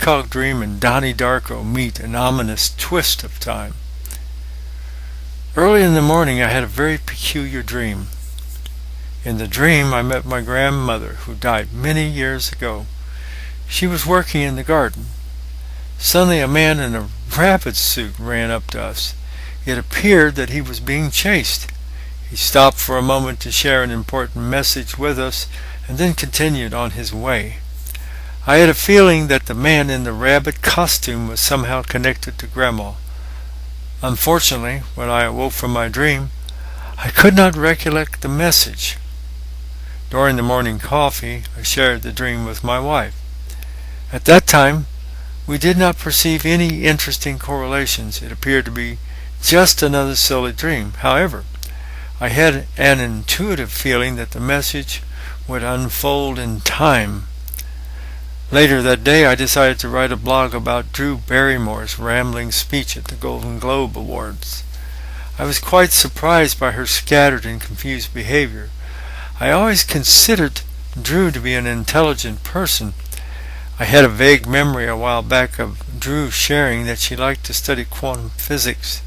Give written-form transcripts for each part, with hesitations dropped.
PRECOG dream and Donnie Darko meet an ominous twist of time. Early in the morning I had a very peculiar dream. In the dream I met my grandmother, who died many years ago. She was working in the garden. Suddenly a man in a rabbit suit ran up to us. It appeared that he was being chased. He stopped for a moment to share an important message with us and then continued on his way. I had a feeling that the man in the rabbit costume was somehow connected to Grandma. Unfortunately, when I awoke from my dream, I could not recollect the message. During the morning coffee, I shared the dream with my wife. At that time, we did not perceive any interesting correlations. It appeared to be just another silly dream. However, I had an intuitive feeling that the message would unfold in time. Later that day, I decided to write a blog about Drew Barrymore's rambling speech at the Golden Globe Awards. I was quite surprised by her scattered and confused behavior. I always considered Drew to be an intelligent person. I had a vague memory a while back of Drew sharing that she liked to study quantum physics.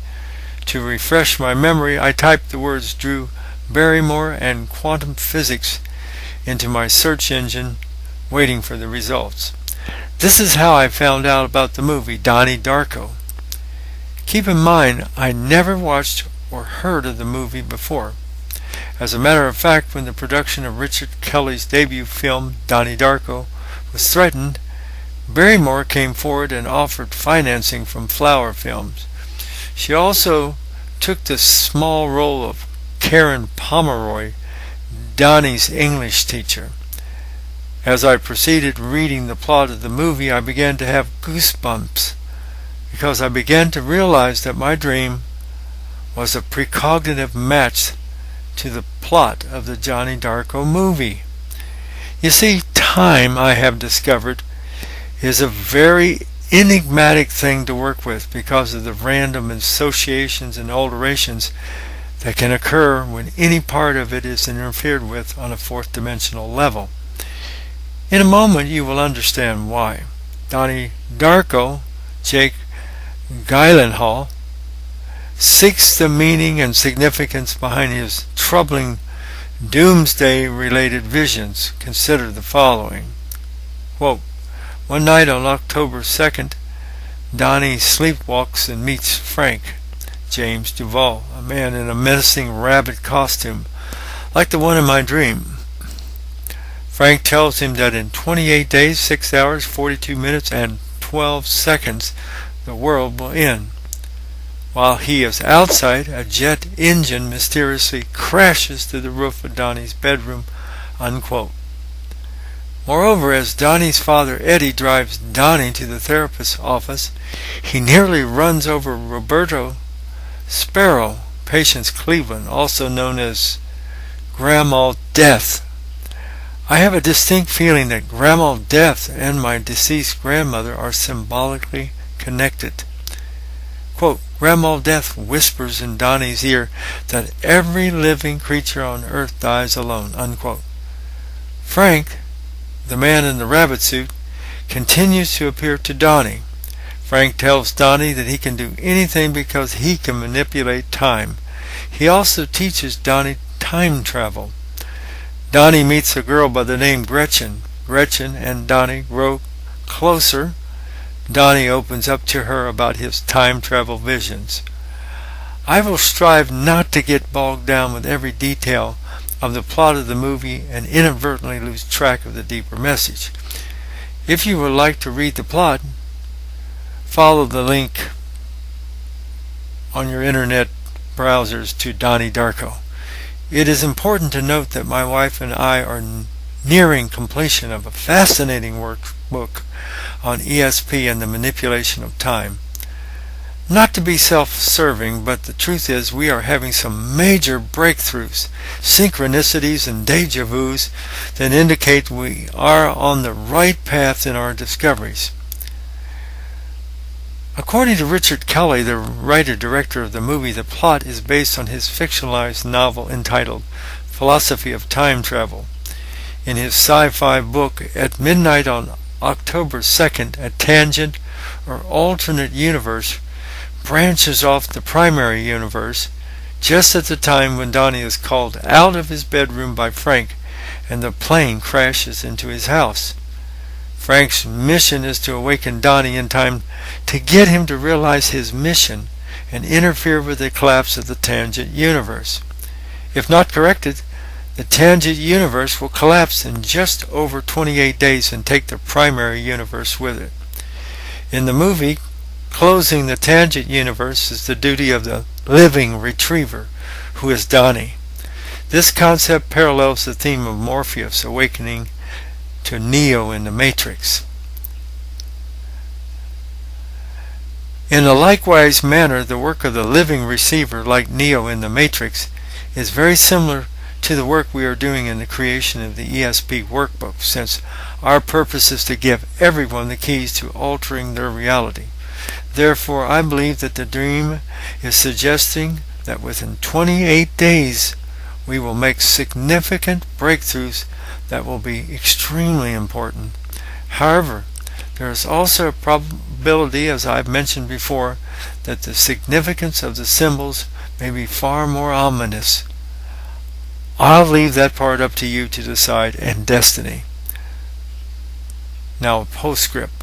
To refresh my memory, I typed the words Drew Barrymore and quantum physics into my search engine, waiting for the results. This is how I found out about the movie Donnie Darko. Keep in mind, I never watched or heard of the movie before. As a matter of fact, when the production of Richard Kelly's debut film, Donnie Darko, was threatened, Barrymore came forward and offered financing from Flower Films. She also took the small role of Karen Pomeroy, Donnie's English teacher. As I proceeded reading the plot of the movie, I began to have goosebumps because I began to realize that my dream was a precognitive match to the plot of the Donnie Darko movie. You see, time, I have discovered, is a very enigmatic thing to work with because of the random associations and alterations that can occur when any part of it is interfered with on a fourth dimensional level. In a moment you will understand why. Donnie Darko, Jake Gyllenhaal, seeks the meaning and significance behind his troubling doomsday-related visions. Consider the following. Quote, one night on October 2nd, Donnie sleepwalks and meets Frank, James Duval, a man in a menacing rabbit costume, like the one in my dream. Frank tells him that in 28 days, 6 hours, 42 minutes, and 12 seconds, the world will end. While he is outside, a jet engine mysteriously crashes through the roof of Donnie's bedroom, unquote. Moreover, as Donnie's father Eddie drives Donnie to the therapist's office, he nearly runs over Roberto Sparrow, Patience Cleveland, also known as Grandma Death. I have a distinct feeling that Grandma Death and my deceased grandmother are symbolically connected. Quote, Grandma Death whispers in Donnie's ear that every living creature on earth dies alone, unquote. Frank, the man in the rabbit suit, continues to appear to Donnie. Frank tells Donnie that he can do anything because he can manipulate time. He also teaches Donnie time travel. Donnie meets a girl by the name Gretchen. Gretchen and Donnie grow closer. Donnie opens up to her about his time travel visions. I will strive not to get bogged down with every detail of the plot of the movie and inadvertently lose track of the deeper message. If you would like to read the plot, follow the link on your internet browsers to Donnie Darko. It is important to note that my wife and I are nearing completion of a fascinating workbook on ESP and the manipulation of time. Not to be self-serving, but the truth is we are having some major breakthroughs, synchronicities and deja vus that indicate we are on the right path in our discoveries. According to Richard Kelly, the writer-director of the movie, the plot is based on his fictionalized novel entitled Philosophy of Time Travel. In his sci-fi book, At Midnight on October 2nd, a tangent or alternate universe branches off the primary universe just at the time when Donnie is called out of his bedroom by Frank and the plane crashes into his house. Frank's mission is to awaken Donnie in time to get him to realize his mission and interfere with the collapse of the tangent universe. If not corrected, the tangent universe will collapse in just over 28 days and take the primary universe with it. In the movie, closing the tangent universe is the duty of the living retriever, who is Donnie. This concept parallels the theme of Morpheus awakening to Neo in the Matrix. In a likewise manner, the work of the living receiver, like Neo in the Matrix, is very similar to the work we are doing in the creation of the ESP workbook, since our purpose is to give everyone the keys to altering their reality. Therefore, I believe that the dream is suggesting that within 28 days we will make significant breakthroughs that will be extremely important. However, there is also a probability, as I've mentioned before, that the significance of the symbols may be far more ominous. I'll leave that part up to you to decide and destiny. Now, a postscript.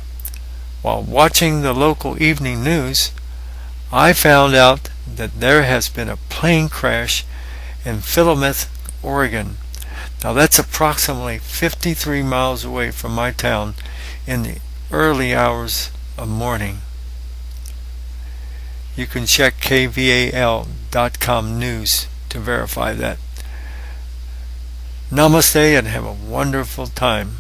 While watching the local evening news, I found out that there has been a plane crash in Philomath, Oregon. Now that's approximately 53 miles away from my town in the early hours of morning. You can check kval.com news to verify that. Namaste and have a wonderful time.